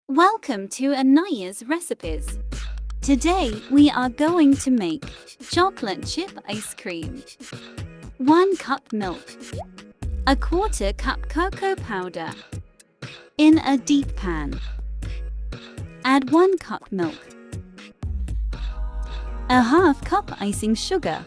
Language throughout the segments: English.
Welcome to Anaya's recipes. Today we are going to make chocolate chip ice cream. 1 cup milk. A 1/4 cup cocoa powder. In a deep pan, add 1 cup milk. A 1/2 cup icing sugar.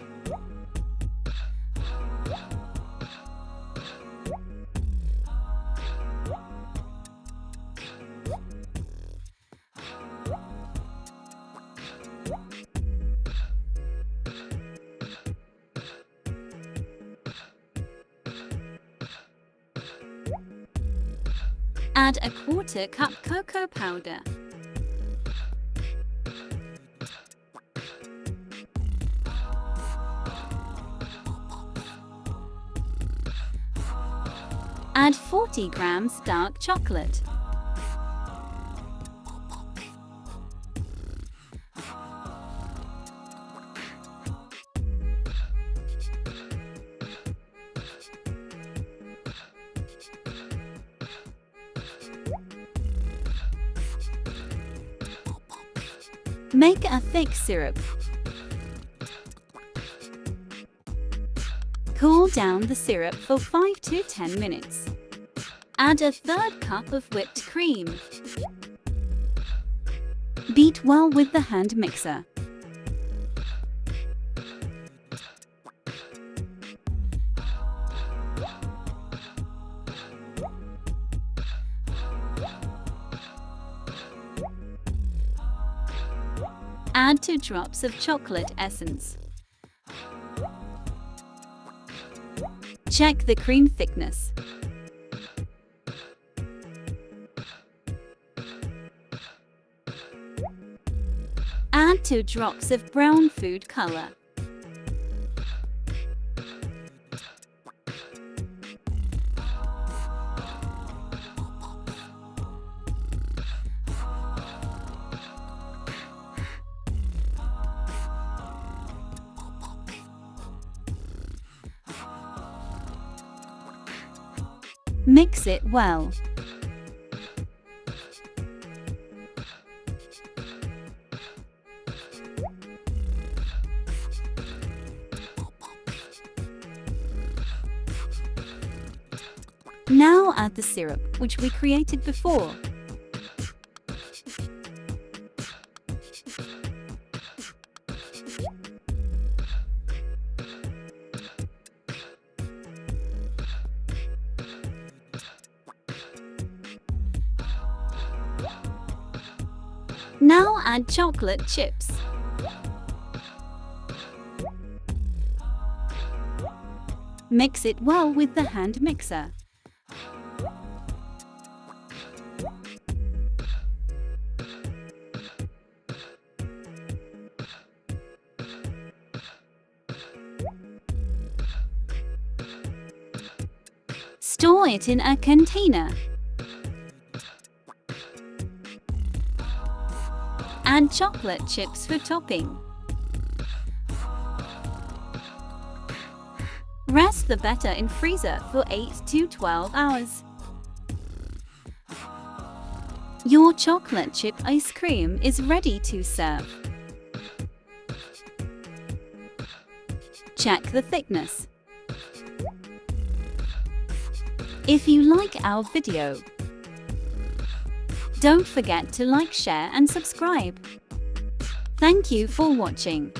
Add a 1/4 cup cocoa powder. Add 40 grams dark chocolate. Make a thick syrup. Cool down the syrup for 5 to 10 minutes. Add a 1/3 cup of whipped cream. Beat well with the hand mixer. Add 2 drops of chocolate essence. Check the cream thickness. Add 2 drops of brown food color. Mix it well. Now add the syrup, which we created before. Now add chocolate chips. Mix it well with the hand mixer. Store it in a container. Add chocolate chips for topping. Rest the batter in freezer for 8 to 12 hours. Your chocolate chip ice cream is ready to serve. Check the thickness. If you like our video, don't forget to like, share and subscribe. Thank you for watching.